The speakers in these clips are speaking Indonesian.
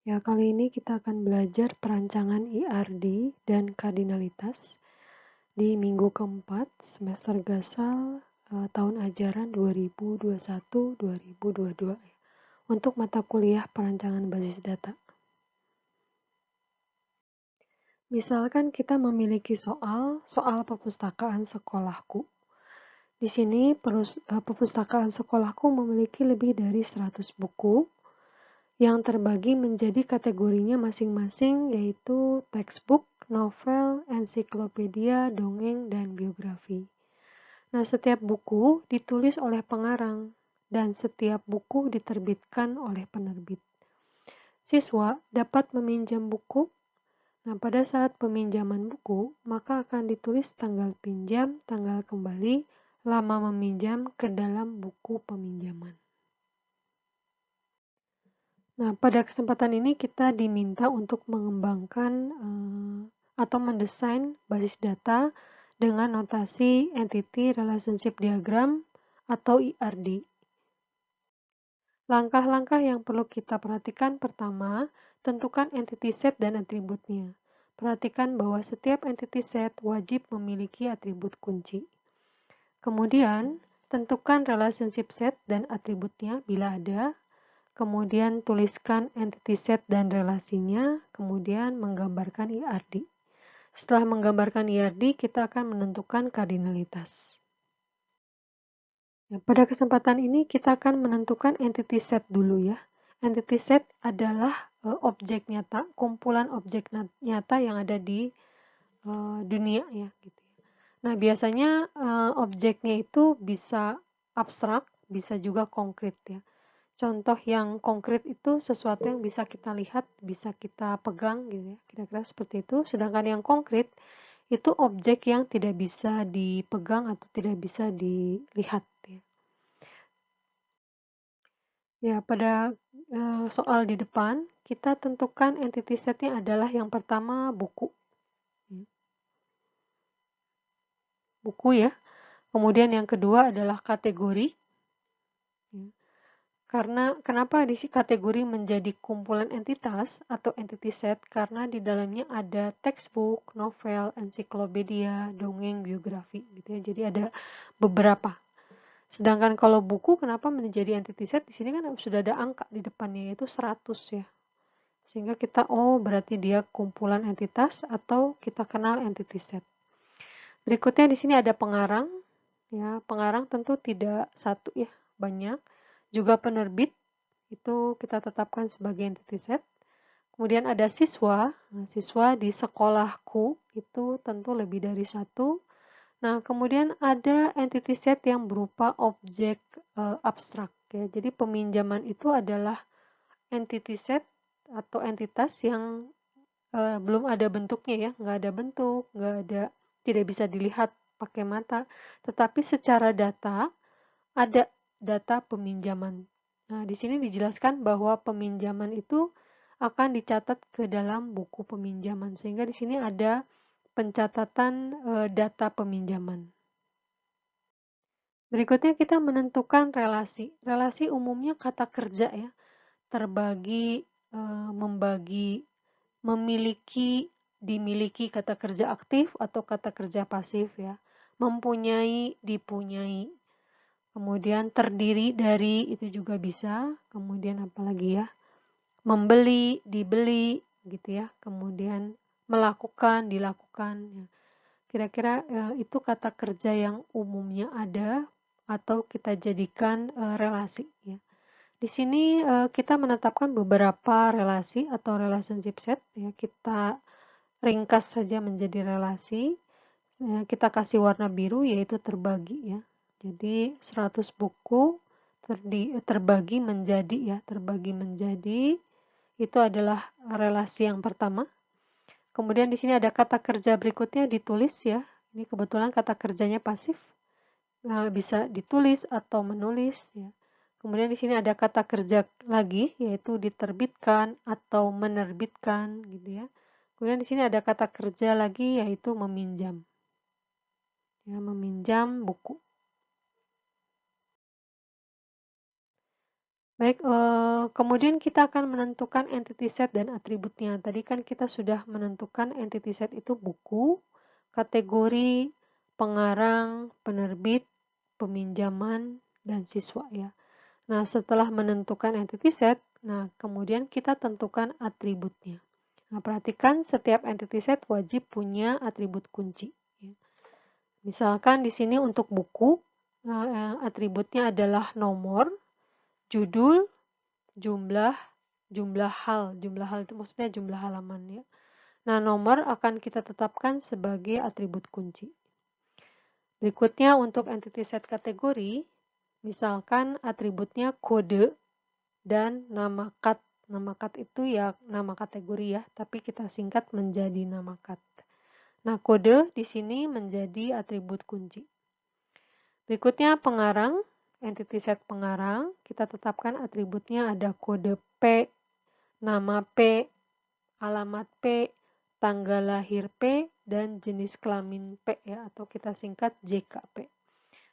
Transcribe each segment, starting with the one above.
Ya, kali ini kita akan belajar perancangan IRD dan kardinalitas di minggu keempat semester Gasal tahun ajaran 2021-2022 untuk mata kuliah perancangan basis data. Misalkan kita memiliki soal perpustakaan sekolahku. Di sini perpustakaan sekolahku memiliki lebih dari 100 buku yang terbagi menjadi kategorinya masing-masing, yaitu textbook, novel, ensiklopedia, dongeng, dan biografi. Nah, setiap buku ditulis oleh pengarang dan setiap buku diterbitkan oleh penerbit. Siswa dapat meminjam buku. Nah, pada saat peminjaman buku, maka akan ditulis tanggal pinjam, tanggal kembali, lama meminjam ke dalam buku peminjaman. Nah, pada kesempatan ini kita diminta untuk mengembangkan atau mendesain basis data dengan notasi Entity Relationship Diagram atau IRD. Langkah-langkah yang perlu kita perhatikan pertama, tentukan entity set dan atributnya. Perhatikan bahwa setiap entity set wajib memiliki atribut kunci. Kemudian, tentukan relationship set dan atributnya bila ada. Kemudian tuliskan entity set dan relasinya, kemudian menggambarkan IRD. Setelah menggambarkan IRD, kita akan menentukan kardinalitas. Ya, pada kesempatan ini kita akan menentukan entity set dulu ya. Entity set adalah objek nyata, kumpulan objek nyata yang ada di dunia ya. Gitu. Nah, biasanya objeknya itu bisa abstrak, bisa juga konkret ya. Contoh yang konkret itu sesuatu yang bisa kita lihat, bisa kita pegang gitu ya, kira-kira seperti itu. Sedangkan yang konkret itu objek yang tidak bisa dipegang atau tidak bisa dilihat ya. Ya, pada soal di depan kita tentukan entity setnya adalah yang pertama buku. Buku ya. Kemudian yang kedua adalah kategori. Karena kenapa di kategori menjadi kumpulan entitas atau entity set? Karena di dalamnya ada textbook, novel, ensiklopedia, dongeng, biografi gitu ya. Jadi ada beberapa. Sedangkan kalau buku kenapa menjadi entity set? Di sini kan sudah ada angka di depannya yaitu 100 ya. Sehingga kita berarti dia kumpulan entitas atau kita kenal entity set. Berikutnya di sini ada pengarang. Ya, pengarang tentu tidak satu ya, banyak. Juga penerbit itu kita tetapkan sebagai entity set. Kemudian ada siswa. Nah, siswa di sekolahku itu tentu lebih dari satu. Nah, kemudian ada entity set yang berupa objek abstrak ya. Jadi peminjaman itu adalah entity set atau entitas yang belum ada bentuknya ya, nggak ada bentuk, nggak ada, tidak bisa dilihat pakai mata, tetapi secara data ada data peminjaman. Nah, di sini dijelaskan bahwa peminjaman itu akan dicatat ke dalam buku peminjaman, sehingga di sini ada pencatatan data peminjaman. Berikutnya kita menentukan relasi. Relasi umumnya kata kerja ya, terbagi, membagi, memiliki, dimiliki kata kerja aktif atau kata kerja pasif ya, mempunyai, dipunyai, kemudian terdiri dari itu juga bisa, kemudian apa lagi ya, membeli, dibeli gitu ya, kemudian melakukan, dilakukan ya. Kira-kira itu kata kerja yang umumnya ada atau kita jadikan relasi ya. Di sini kita menetapkan beberapa relasi atau relationship set ya, kita ringkas saja menjadi relasi. Kita kasih warna biru yaitu terbagi ya. Jadi 100 buku terbagi menjadi ya, terbagi menjadi itu adalah relasi yang pertama. Kemudian di sini ada kata kerja berikutnya ditulis ya. Ini kebetulan kata kerjanya pasif. Nah, bisa ditulis atau menulis ya. Kemudian di sini ada kata kerja lagi yaitu diterbitkan atau menerbitkan gitu ya. Kemudian di sini ada kata kerja lagi yaitu meminjam. Ya, meminjam buku. Baik, kemudian kita akan menentukan entity set dan atributnya. Tadi kan kita sudah menentukan entity set itu buku, kategori, pengarang, penerbit, peminjaman, dan siswa ya. Nah, setelah menentukan entity set, nah kemudian kita tentukan atributnya. Nah, perhatikan setiap entity set wajib punya atribut kunci. Ya. Misalkan di sini untuk buku, atributnya adalah nomor, judul, jumlah, jumlah hal itu maksudnya jumlah halaman ya. Nah, nomor akan kita tetapkan sebagai atribut kunci. Berikutnya untuk entity set kategori, misalkan atributnya kode dan nama kat. Nama kat itu ya nama kategori ya, tapi kita singkat menjadi nama kat. Nah, kode di sini menjadi atribut kunci. Berikutnya pengarang, entity set pengarang, kita tetapkan atributnya ada kode P, nama P, alamat P, tanggal lahir P, dan jenis kelamin P ya, atau kita singkat JKP.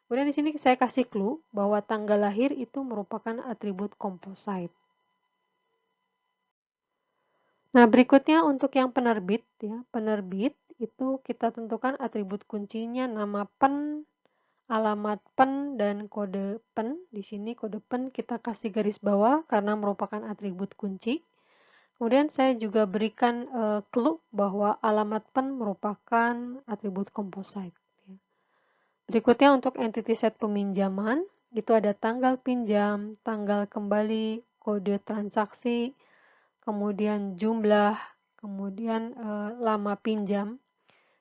Kemudian di sini saya kasih clue bahwa tanggal lahir itu merupakan atribut composite. Nah, berikutnya untuk yang penerbit ya, penerbit itu kita tentukan atribut kuncinya nama pen, alamat pen, dan kode pen. Di sini kode pen kita kasih garis bawah karena merupakan atribut kunci. Kemudian saya juga berikan clue bahwa alamat pen merupakan atribut composite. Berikutnya untuk entity set peminjaman, itu ada tanggal pinjam, tanggal kembali, kode transaksi, kemudian jumlah, kemudian lama pinjam.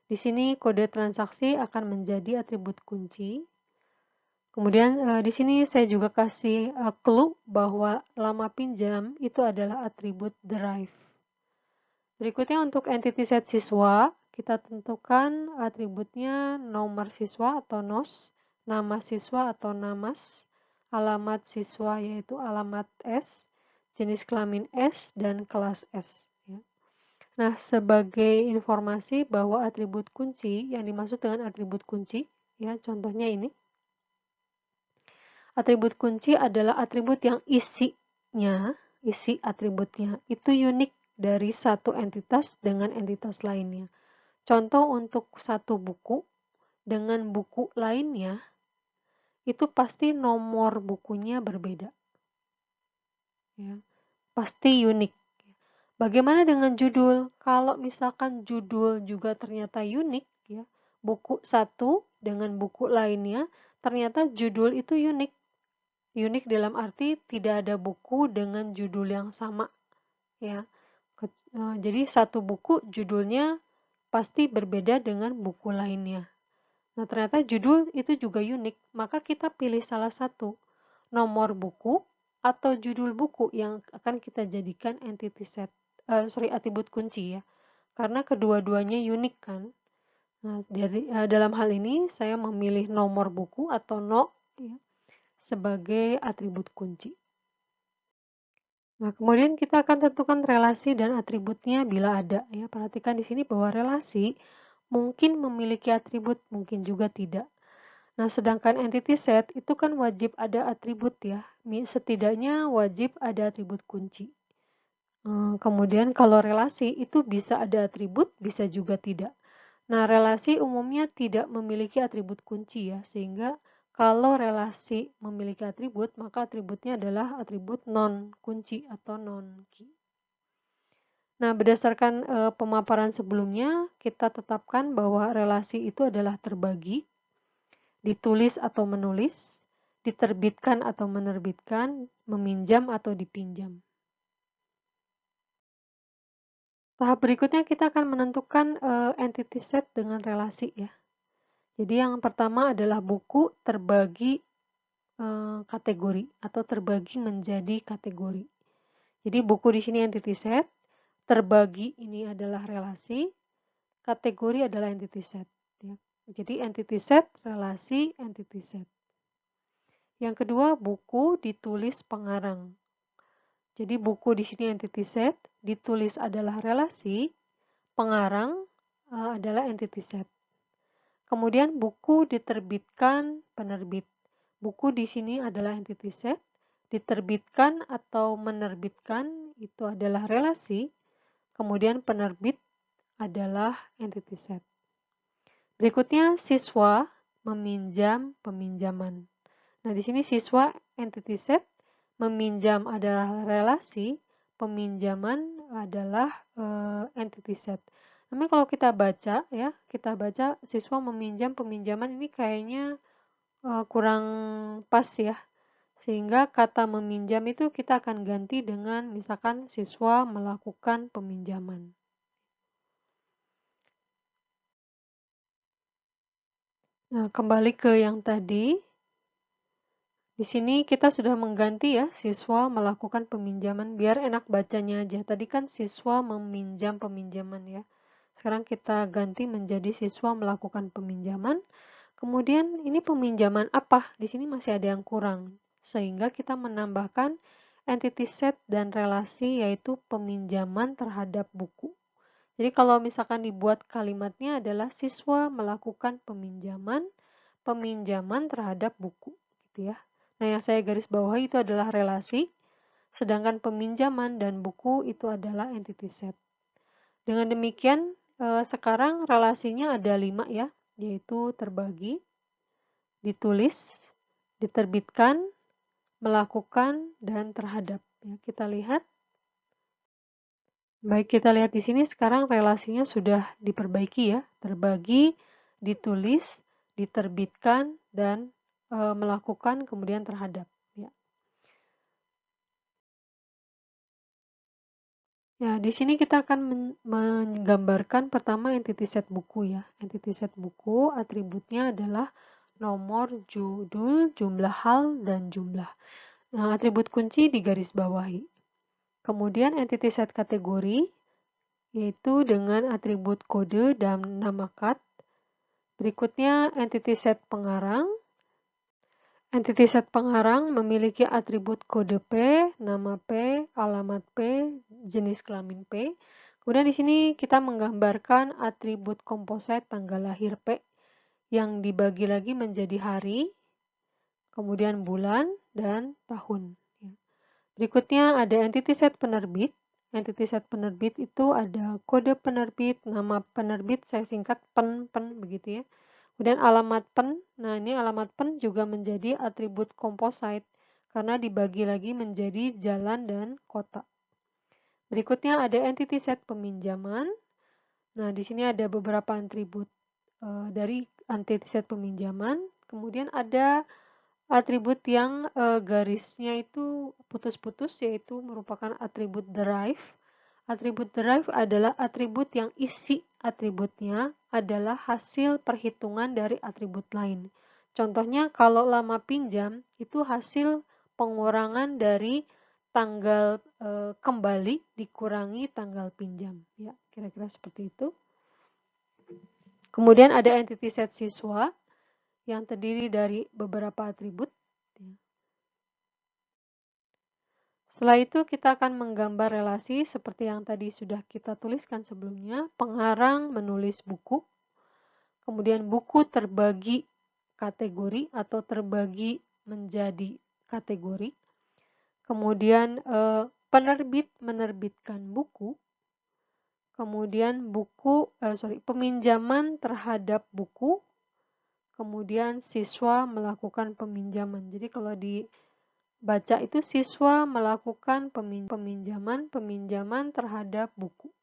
Di sini kode transaksi akan menjadi atribut kunci. Kemudian di sini saya juga kasih clue bahwa lama pinjam itu adalah atribut derive. Berikutnya untuk entity set siswa, kita tentukan atributnya nomor siswa atau NOS, nama siswa atau namas, alamat siswa yaitu alamat S, jenis kelamin S, dan kelas S. Ya. Nah, sebagai informasi bahwa atribut kunci, yang dimaksud dengan atribut kunci, ya contohnya ini. Atribut kunci adalah atribut yang isi atributnya, itu unik dari satu entitas dengan entitas lainnya. Contoh untuk satu buku dengan buku lainnya, itu pasti nomor bukunya berbeda. Ya, pasti unik. Bagaimana dengan judul? Kalau misalkan judul juga ternyata unik, ya, buku satu dengan buku lainnya, ternyata judul itu unik. Unik dalam arti tidak ada buku dengan judul yang sama, ya. Jadi satu buku judulnya pasti berbeda dengan buku lainnya. Nah, ternyata judul itu juga unik, maka kita pilih salah satu, nomor buku atau judul buku yang akan kita jadikan entity set, atribut kunci ya. Karena kedua-duanya unik kan. Nah, dalam hal ini saya memilih nomor buku atau no ya, sebagai atribut kunci. Nah, kemudian kita akan tentukan relasi dan atributnya bila ada. Ya, perhatikan di sini bahwa relasi mungkin memiliki atribut, mungkin juga tidak. Nah, sedangkan entity set itu kan wajib ada atribut ya. Setidaknya wajib ada atribut kunci. Kemudian kalau relasi itu bisa ada atribut, bisa juga tidak. Nah, relasi umumnya tidak memiliki atribut kunci ya, sehingga kalau relasi memiliki atribut, maka atributnya adalah atribut non-kunci atau non-key. Nah, berdasarkan pemaparan sebelumnya, kita tetapkan bahwa relasi itu adalah terbagi, ditulis atau menulis, diterbitkan atau menerbitkan, meminjam atau dipinjam. Tahap berikutnya kita akan menentukan entity set dengan relasi ya. Jadi yang pertama adalah buku terbagi kategori atau terbagi menjadi kategori. Jadi buku di sini entity set, terbagi ini adalah relasi, kategori adalah entity set. Ya. Jadi entity set, relasi, entity set. Yang kedua buku ditulis pengarang. Jadi buku di sini entity set, ditulis adalah relasi, pengarang adalah entity set. Kemudian buku diterbitkan penerbit. Buku di sini adalah entity set, Diterbitkan atau menerbitkan itu adalah relasi, kemudian penerbit adalah entity set. Berikutnya siswa meminjam peminjaman. Nah, di sini siswa entity set, meminjam adalah relasi, peminjaman adalah entity set. Tapi kalau kita baca ya, kita baca siswa meminjam peminjaman ini kayaknya kurang pas ya. Sehingga kata meminjam itu kita akan ganti dengan misalkan siswa melakukan peminjaman. Nah, kembali ke yang tadi. Di sini kita sudah mengganti ya, siswa melakukan peminjaman, biar enak bacanya aja. Tadi kan siswa meminjam peminjaman ya. Sekarang kita ganti menjadi siswa melakukan peminjaman. Kemudian ini peminjaman apa? Di sini masih ada yang kurang. Sehingga kita menambahkan entity set dan relasi yaitu peminjaman terhadap buku. Jadi kalau misalkan dibuat kalimatnya adalah siswa melakukan peminjaman terhadap buku gitu ya. Nah, yang saya garis bawahi itu adalah relasi, sedangkan peminjaman dan buku itu adalah entity set. Dengan demikian, sekarang relasinya ada 5 ya, yaitu terbagi, ditulis, diterbitkan, melakukan, dan terhadap. Ya, kita lihat. Baik, kita lihat di sini sekarang relasinya sudah diperbaiki ya, terbagi, ditulis, diterbitkan, dan melakukan, kemudian terhadap. Ya. Ya, di sini kita akan menggambarkan pertama entity set buku ya. Entity set buku atributnya adalah nomor, judul, jumlah hal, dan jumlah. Nah, atribut kunci digaris bawahi. Kemudian entity set kategori, yaitu dengan atribut kode dan nama kat. Berikutnya entity set pengarang. Entity set pengarang memiliki atribut kode P, nama P, alamat P, jenis kelamin P. Kemudian di sini kita menggambarkan atribut komposit tanggal lahir P yang dibagi lagi menjadi hari, kemudian bulan, dan tahun. Berikutnya ada entity set penerbit. Entity set penerbit itu ada kode penerbit, nama penerbit, saya singkat pen begitu ya. Kemudian alamat pen, nah ini alamat pen juga menjadi atribut komposit karena dibagi lagi menjadi jalan dan kota. Berikutnya ada entity set peminjaman. Nah, di sini ada beberapa atribut dari entity set peminjaman. Kemudian ada atribut yang garisnya itu putus-putus, yaitu merupakan atribut derive. Atribut derive adalah atribut yang isi atributnya adalah hasil perhitungan dari atribut lain. Contohnya kalau lama pinjam itu hasil pengurangan dari tanggal kembali dikurangi tanggal pinjam. Ya, kira-kira seperti itu. Kemudian ada entity set siswa yang terdiri dari beberapa atribut. Setelah itu kita akan menggambar relasi seperti yang tadi sudah kita tuliskan sebelumnya. Pengarang menulis buku, kemudian buku terbagi kategori atau terbagi menjadi kategori. Kemudian penerbit menerbitkan buku, kemudian peminjaman terhadap buku, kemudian siswa melakukan peminjaman. Jadi kalau dibaca itu siswa melakukan peminjaman terhadap buku.